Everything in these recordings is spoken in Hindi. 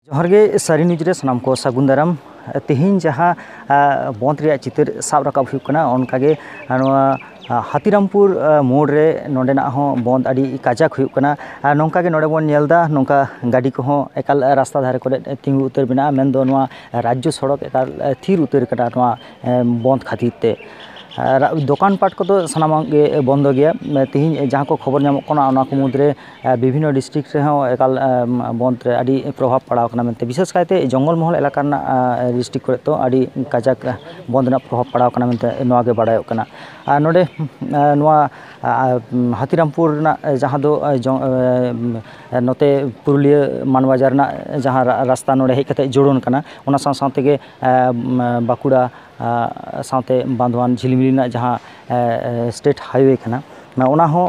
जोहार गे सारी न्यूज रे सनाम को सागुन दाराम तेहिन जहाँ बंद रे चितर साब रकाब हुई कना उनकागे हाथीरामपुर मोड़ रे नोडेना हो बंद अड़ी काजाक हुई कना नौका के नोडे बन नेलदा नौका गाड़ी को हो एकाल रास्ता धारे को तिंगु उतर बिना मेन दो नवा राज्य सड़क एकाल थीर उतर कटा नवा बंद खातिर ते दोकान पाट को तो सानामाग गे बंद गया तेहिन जहाँ को खबर नामक कना ओना को मुद्रे विभिन्न डिस्ट्रिक्ट रे हो एकाल बंद रे अड़ी प्रभाव पड़ाव कना मेनते विशेष कायते जंगल महल इलाका डिस्ट्रिक्ट को तो अड़ी काजाक बंद ना प्रभाव पड़ाव कना मेनते नवा गे बाडायो कना नोडे नवा हाथीरामपुर ना जहाँ दो नोते पुरुलिया मानबाजार ना जहाँ रास्ता नोडे हेज कते जोड़न कना ओना साथ साथ के बाकुड़ा साथे बांधवान झिलमिली ना जहाँ स्टेट हाईवे कना ओना हो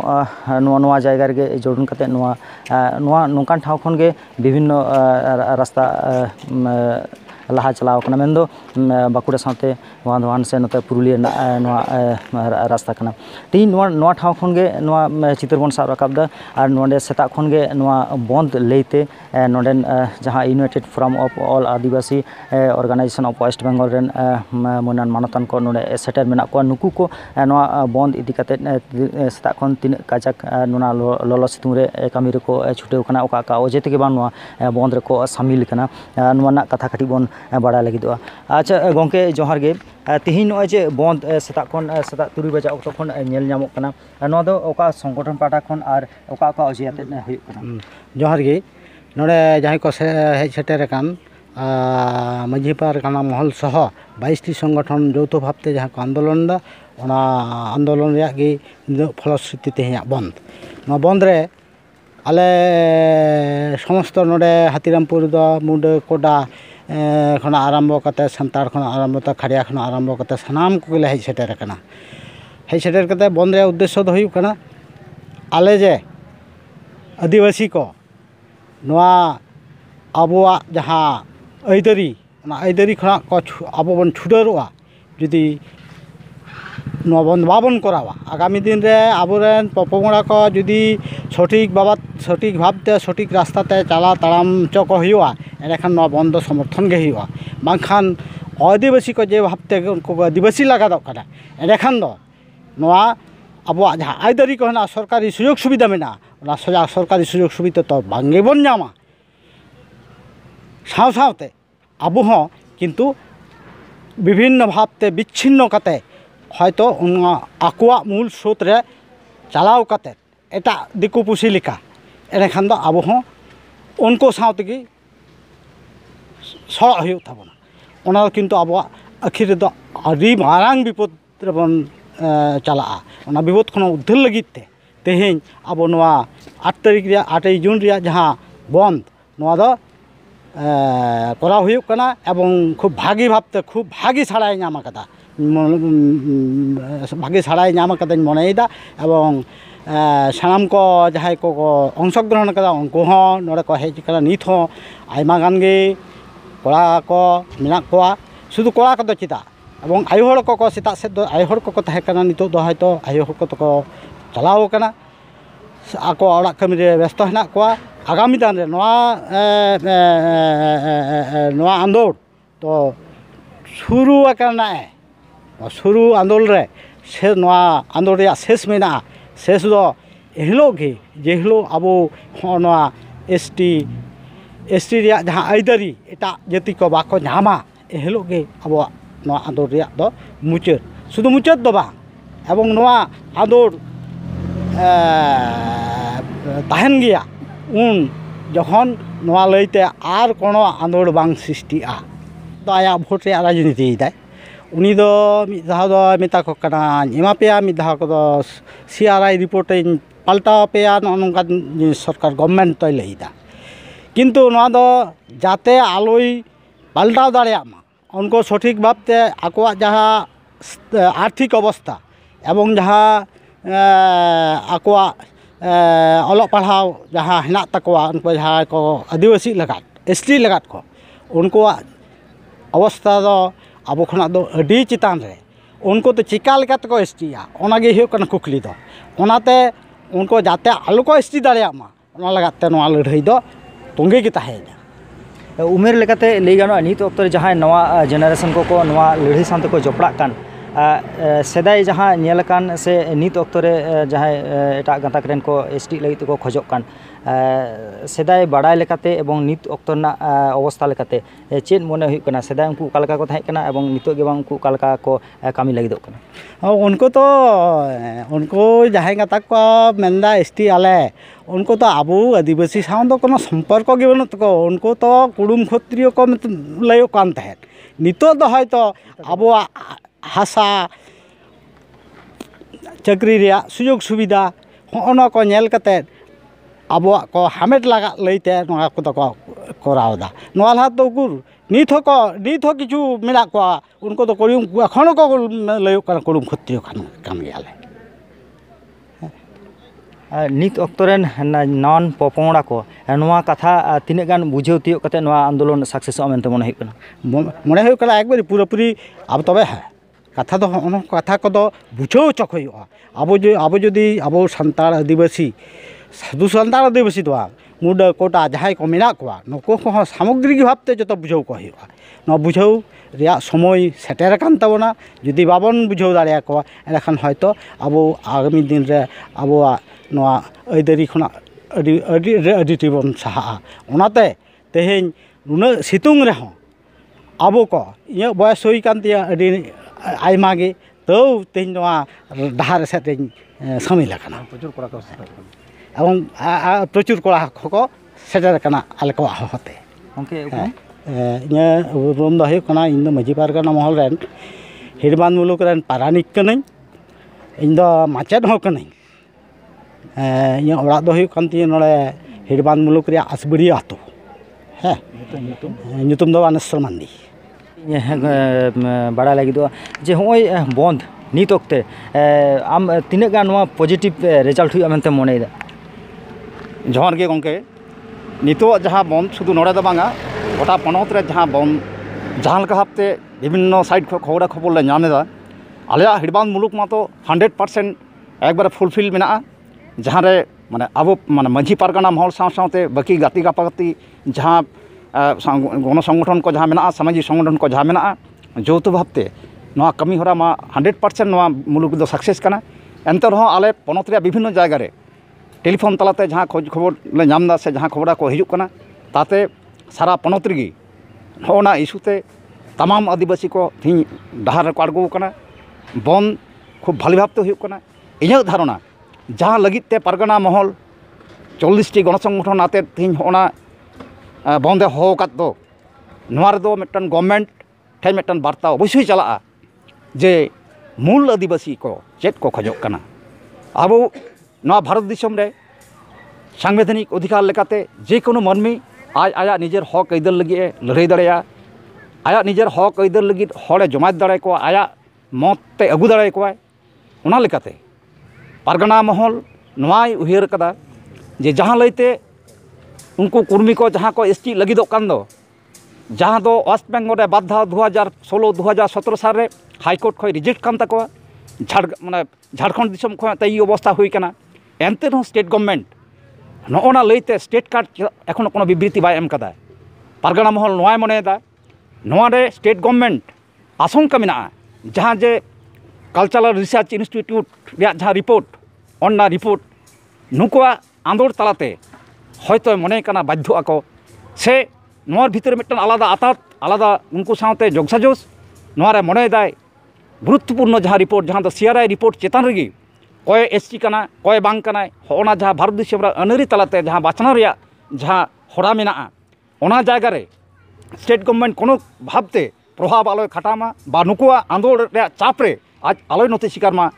नवा जायगा रे जोड़न कते नवा नोकान ठाव खन गे विभिन्न रास्ता लाहा चलाव कना मेन दो बाकुड़ा साथे बांधवान से नोते पुरुलिया नवा रास्ता कना तीन नवा ठाव खन गे नवा चित्र बन साब रकाब दा आर नोडे सेता खन गे नवा बंद लेते नोडेन जहाँ united forum of all Adivasi organisation of west Bengal रेन मनन मानतान को नोडे सेटर मेना को नुकु को नवा बंद इदी कते सेता खन तीन काजाक नोना लोलो सितुंग रे कामी रे को छुटेव कना ओका का ओजे तेगे बा नवा बंद रे को शामिल कना नवा ना कथा कटी बन बड़ा लगिदोआ। अच्छा गोंके जोहार गे तेहिन नय जे बंद सेता खन सेता 3 बजे अक्तो खन नेल नामक कना नवा दो ओका संगठन पाटा खन आर ओका ओका ओजेते हुई कना जोहार गे नोडे जहाँ को हेज सेटर कान माझी पारगाना महल सह 22टी संगठन यौथ भावते जहाँ को आंदोलन दा ओना आंदोलन रे गे फलश्रुति तेहिया बंद बंद रे आले समस्त नोडे हाथीरामपुर दा मुंडे कोडा खन आरम्भ करते संतार खन आरम्भ तो खड़िया खन आरम्भ करते सानाम को हेज सेटर कना हेज सेटर करते बंद रे उद्देश्य दो हुई कना आले जे आदिवासी को नवा आबोआ जहाँ आईदारी खना को अब बन छुडरवा जुदी नवा बंद बाबन करावा आगामी दिन रे आबोरेन पपंगड़ा को जुदी सठिक भावते सठिक रास्ताते चला ताड़ाम चको हुआ एंडखान नवा बंद समर्थन गे हुआ बांखान आदिवासी को जे भावते उनको आदिवासी लगा कना एंडखान दो नवा आबोआ जहाँ आईदारी को हना सरकारी सुयोग सुविधा मेना सरकारी सुयोग सुविधा तो बांगे बन नामा सावते आबो हों किन्तु विभिन्न भावते विच्छिन्न कते हयतो आकुआ मूल स्रोत रे चलाव कते एटा दिकु पुसी लिका एनेखान दो आबो हों उनको सावतेगी सड़ा हुई ताबोना ओना किन्तु आबो आखिर दो आदि मारांग विपद रेबन चला ओना विपद खन उद्धार लगिते तेहें आबो नवा 8 तारीख रे 8 जून रे जहाँ बंद नवा दो करा हुई कना एवं खूब भागी भावते खूब भागी साड़ाई नाम कदा भागी साड़ाई नाम कदा मनेदा एवं सानाम को जहाँ को अंशग्रहण कदा उनको हों नोडे को हेज कना नित हों आयमा गान गे कोड़ा को मेना कोआ शुधु कोड़ा को चिता एवं आयु हर को सेता से दो आयु हर को तहे कना नितो दो हयतो आयु हर को तो चलाव कना आको अड़ा कमी रे व्यस्त हेना कोआ आगामी दिन रे नवा आंदोलन तो शुरू करना है शुरू आंदोलन रे से नवा आंदोलन रे शेष मेना शेष दो एहलो गे जे हिलो आबो नवा एसटी रे जहाँ आईदारी एटा जाति को बाको नामा एहलो गे आबो नवा आंदोलन रे दो मुचाद शुधु मुचाद दो बा एवं नवा आंदोलन ताहन गया उन जखन नवा लैते आर कोनो आंदोलन बांग सृष्टिआ तो आया भोट रे राजनीति दाय उनी दो मिद धाव दो मेता को कना एमा पेया मिद धाव को दो सीआरआई रिपोर्ट पाल्टा पेया नोंका सरकार गवर्नमेंट तो लैदा किंतु नवा दो जाते आलोई पाल्टा दाड़िया मा उनको सठिक भावते आकोआ जहाँ आर्थिक अवस्था एवं जहाँ आकोआ अलग पढ़ाव जहाँ हेना तकवा उनको जहाँ को आदिवासी लगात एसटी लगात को उनको अवस्था दो अब खना दो अडी चितान रे उनको तो चिका लेकात को एसटीया ओनागे हुई कना कुकली दो ओनाते उनको जाते आलो को एसटी दाड़िया मा ओना लगाते नवा लड़ाई दो तोंगे के ताहेना उमेर लेकाते लई गानोआ नित ऑक्तो रे जहां नवा जेनारेशन को नवा लड़ाई सानते को जपड़ा कान सेदाय जहां नेलकान से नित ऑक्तो रे जहां एटा गांताक रेन को एसटी लगी को खोजोक कान सेदाय बाडाय लेकाते एवं नित ऑक्तो ना अवस्था लेकाते चेन मने हुई कना सेदाय उनको कालका को थाय कना एवं नितो गे बांग उनको कालका को कामी लगिदोक कना उनको तो उनको जहां गांताक को मेंदा एसटी आले उनको तो आबू आदिवासी साउंड तो कोनो संपर्क गे बन तो उनको तो कुडुम क्षत्रिय को लयो कान तहे नितो तो हयतो आबो हासा चाकरी रिया सुयोग सुविधा होना को नेल कते आबो को हामेट लगा लईते नोआ को तो करावदा नोआ लहा तो गुर नित हो किछु मेना को उनको तो करियो एखोनो को लयो कान कुडुम क्षत्रिय कान गेले नित ऑक्टोरेन नॉन पोपोड़ा को नवा कथा तीन गान बुझेव तीय कते नवा आंदोलन सक्सेस मेनते मने हुई मने हुई कला एकबार पूरा पूरी अब तबे है कथा तो कथा को बुझाव चक अब जदि अब सानतार आदिवासी साधु सानतार आदिवासी तो मुडा कोटा जहां को मेना को नुको को सामग्रिक भावते जो बुझाव को बुझाव रिया समय सेटेर कान ताबोना जदि बाबन बुझाव दाड़िया को एनखान हयतो अब आगामी दिन रे अब नवा आइदारी खना अडी टीबन साहा ओनाते तेहेन नुना सितुंग रे हो अब को इया बयस होई कान तिया अडी आयमा गे तो तेहेन नवा डाहार सेतेन सामिल आकना प्रचुर कोड़ा को एवं प्रचुर कोड़ा को सेटेर काना आले को होते ओके इया रोम द हुई इन द माझी पारगाना महल रेन हिरबान मुलुक रेन पारानिक कनई इन द माचेद हो कनई इया ओड़ा द हुई कान ती नोडे हिरबान मुलुक रे आसबड़ी आतो है ᱧᱩᱛᱩᱢ ᱫᱚ ᱟᱱᱮᱥᱥᱚᱨ ᱢᱟᱱᱰᱤ बड़ा लगी जे होय बंद नित वक्ते आम तीन गान पॉजिटिव रिजल्ट हुई मेनते मनेदा जोहार गे गंके नितो जहाँ बंद शुद्ध नोड़े दो बांगा गोटा पनत रे जहाँ बंद जहाँ लका भाबते विभिन्न साइड खबरा खबर ले नामेदा आले हिड़बान मुलुक मा तो 100% एकबार फुलफिल मेना जहाँ रे माने अब माने माझी पारगाना महल साथे बाकी गाती गापाती जहाँ गण संगठन को जहाँ मेना सामाजिक संगठन को जहाँ मेना जौत भावते नवा कमी हरा मा 100% नवा मुलुक दो सक्सेस कना एंते रहो आले पनत रे विभिन्न जायगा रे टेलीफोन तलाते जहाँ खोज खबर ले नामदा से जहाँ खबरा को हिजुक कना ताते सारा पनत रेगी होना इशूते तमाम आदिवासी को थी डहार को आड़गो कना बंद खूब भाली भावते हुई कना इᱧᱟᱹᱜ धारणा जहाँ लगिते पारगाना महल 40टी गण संगठन आते थी होना बंदे हो दो नोआ रे दो मिटन गवर्नमेंट ठे मिटन बार्ता अवश्य चला जे मूल आदिवासी को चेक को खोजोग कना अब नोआ भारत दिसम रे संवैधानिक अधिकार लेकाते जे कोनो मानमी आज आया निजेर हक आइदर लगी लड़ाई दाड़ेया आया निजेर हक आइदर लगी हड़े जमात दाड़े को आया मत ते अगू दाड़े को ओना लेकाते पारगाना महल नोआय उहियर कदा जे जहाँ लैते उनको कर्मी को जहाँ को एसटी लगिदो कान दो जहाँ दो वेस्ट बेंगल रे बाधा 2016 2017 साल रे हाईकोर्ट खय रिजेक्ट कान तको माने झारखंड दिसम खय तई अवस्था हुई कना एनते नो स्टेट गवर्नमेंट नोना लैते स्टेट कार्ड एखोनो कोनो विबृति बाय एम कदा पारगाना महल नोआय मनेदा नोआ रे स्टेट गवर्नमेंट आशंका मेना जहाँ जे कल्चरल रिसर्च इंस्टीट्यूट रे जहाँ रिपोर्ट ओना रिपोर्ट नुकुआ आंदोड़ तलाते हयतो मने कना बाध्य आको से नोर भीतर मिटन आलादा आतात आलादा उनको साथे जोगसाजोस नोरे मने दाय गुरुत्वपूर्ण जहाँ रिपोर्ट जहाँ सीआरआई रिपोर्ट चेतान रेगी कय एसटी कना कय बांग कना होना जहाँ भारत दिसम रे अनरी तलाते जहाँ बाचना रिया जहाँ हरा मेना ओना जायगा रे स्टेट गवर्नमेंट कोनो भावते प्रभाव आलोय खाटामा बा नुकुआ आंदोलन रे चाप रे आज आलोय नते शिकार मा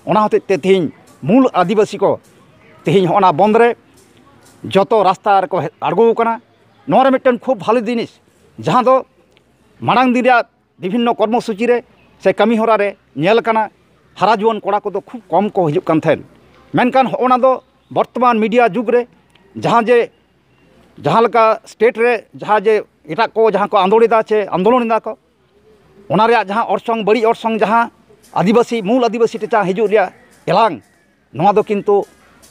ओना होते ते तेहिं मूल आदिवासी को तेहिं होना बंद रे जतो रास्ता को आड़गो कना नोरे मिटन खूब भालो जिनिस जहाँ दो मांग दिन विभिन्न कर्मसूची रे से कमी हरा रे नेल कना हारा जुआन कोड़ा को खूब कम को हिजुक कान थेन मेनकान होना दो वर्तमान मीडिया जुग रे जहाँ जे जहाँ लका स्टेट रे जहाँ जे एटा को जहाँ को आंदोलिदा चे आंदोलन को ओना रे जहाँ अरसंग बड़ी अरसंग जहाँ आदिवासी मूल आदिवासी टेचा हिजुक रिया एलांग नोआ दो किंतु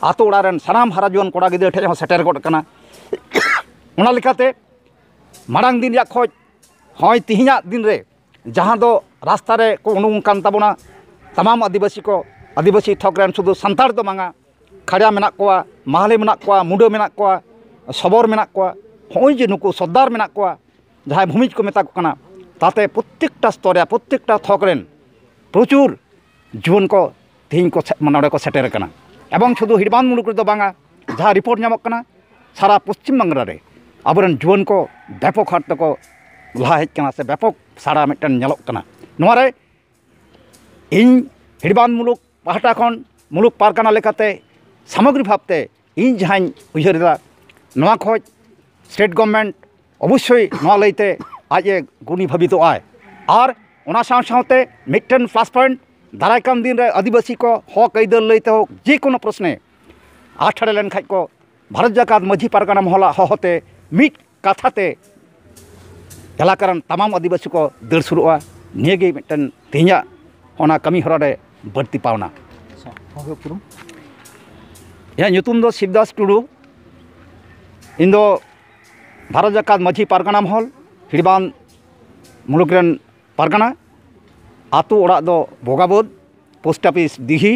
आतो ओड़ा रेन सानाम हारा जुआन कोड़ा गिदर ठे सेटर गड कना ओना लेकाते मारांग दिन रैया खोज हय तिहिना दिन रे जहाँ दो रास्ता रे को उनुंग कान ताबोना तमाम आदिवासी थक रेन शुधु सान्ताड़ दो बांगा खड़िया मेना कोआ माहले मेना कोआ मुंडा मेना कोआ सबोर मेना कोआ हय जे नुकु सरदार मेना कोआ जहाँ भूमिज को मेता को कना ताते प्रत्येकटा स्तरे प्रत्येकटा थक रेन प्रचुर जुवन को तेहन को नोडे को सेटेर कना एवं शुधु हिड़बान मुलुक रे बांगा जहाँ रिपोर्ट नामक कना सारा पश्चिम बांग्ला रे आबरेन जुवन को व्यापक हाट को लहा हेज कना से व्यापक सारा मिटन नेलोक कना नोआ रे इन हिड़बान मुलुक पाहटा खन मुलुक पारगाना लेकाते सामग्री भावते इन जहाँ उयहरदा नोआ खोज स्टेट गवर्नमेंट अवश्य नोआ लैते आजे गुणी भावितो आय और ओना साव सावते मिटन प्लस पॉइंट दारायकान दिन रे आदिवासी को हक आइदर लैते हो जे कोनो प्रश्ने आठड़े लेन खाज को भारत जाकात माझी पारगाना महला हहते मिट कथाते एलाकारन तमाम आदिवासी को दर सुरुआ नियगे मिटन तेहना ओना कमी हरा रे बढ़ती पावना या ᱧᱩᱛᱩᱢ ᱫᱚ शिवदास टुडू इन दो भारत जाकात माझी पारगाना महल हिड़बान मुलुक रेन पारगाना आतु ओड़ा दो बोगाबोद पोस्ट ऑफिस दिघी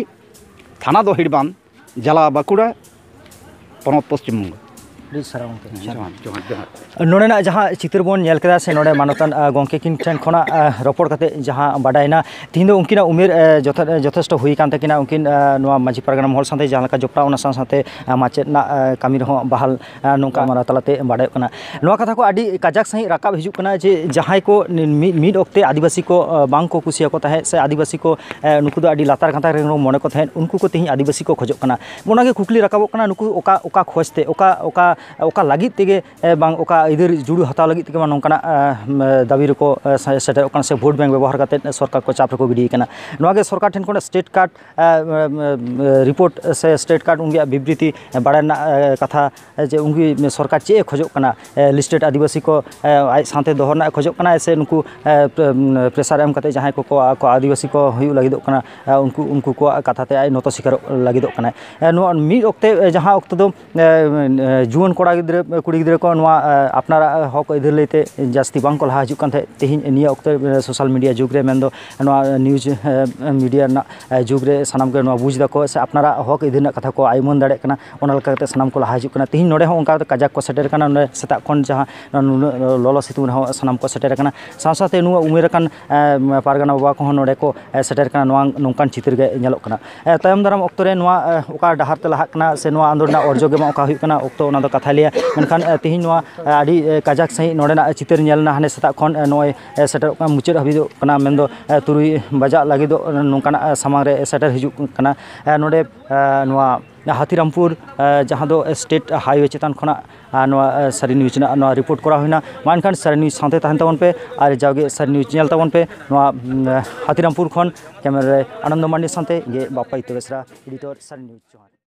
थाना दो हिड़बान जिला बांकुड़ा पनत पश्चिम बंग नोडेना जहाँ चित्र बन नेल केदा से नोडे मानतान गंके किन ठेन खना रपड़ कते जहाँ बाडायना तीन दो उनकिना उमेर यथेष्ट हुई कान तकिना उनकिन नोआ माझी पारगाना महल साथे जहाँ लेका जोपड़ा ओना साथे माचेद ना कामी रहो बहाल नोंका मारा तलाते बाडाय कना नोआ कथा को आडी काजाक सही राकाब हिजुक कना जे जहाँ को मिड ओक्ते आदिवासी को बांग को कुसिया को ताहे से आदिवासी को नुकु दो आडी लातार गांता रे मने को ताहे उनको को तेही आदिवासी को खोजक कना ओनागे कुकली राकाबो कना नुकु ओका ओका खोजते ओका लगित तेगे बांग ओका इधर जुड़ू हताव लगित तेगे नोंकाना दाबी रको सेटर ओकान से वोट बैंक व्यवहार करते सरकार को चाप रको गिडी कना नोआगे सरकार ठेन कोन स्टेट कार्ड रिपोर्ट से स्टेट कार्ड उनगे विबृति बाड़ाना कथा जे उनगी सरकार चे खोजक कना लिस्टेड आदिवासी को आज साथे दोहरना खोजक कना से नुकु प्रेसार एम कते जहां को आदिवासी को हुयु लगिदो कना उनको को कथाते आई नतो शिकार लगिदो कना नो मिड ओक्ते जहां ओक्तो दो जुवन कोड़ा कुड़ी गिद्रे को अपनारा हक इधर लेते जास्ती बांग को लहा हजु कान तेहिन निया ओक्ते सोशल मीडिया जुग रे मेंदो न्यूज मीडिया ना जुग रे सानाम के बुझ दाको से अपनारा हक इधर ना कथा को आइमन दाड़े कना ओना लकाते सानाम को लहा हजु कना तेहिन नोडे हो उनका काजाक को सेटर कना नोडे सेता खन जहां लोलो सितुन हो सानाम को सेटर कना साथे नुआ उमेर कान पारगाना बाबा को नोडे को सेटर कना नोआ नोंकान चित्र गे नेलोक कना तायम दाराम ओक्तो रे नोआ ओका डहार ते लहा कना से नोआ आंदोलना अर्जो गे मा ओका हुई कना ओक्तो ओना दो कथा लिया मेनखान तेहिन नोआ आडी काजाक सही नोडेना चित्र नेलना हाने सेता खन नोय सेटर मुचाद हाबिदो कना मेंदो तुरुई बजा लागिदो नोंकाना सामांग रे सेटर हिजु कना नोडे नोआ हाथीरामपुर जहाँ दो स्टेट हाईवे चेतान खना नोआ सारी न्यूज ना रिपोर्ट करा हुईना मानखान सारी न्यूज साथे तहन ताबन पे और जागे सारी न्यूज नेल ताबन पे नोआ हाथीरामपुर खन कैमरा आनंद मांडी साथे ये बापाई बेसरा एडिटर सारी न्यूज।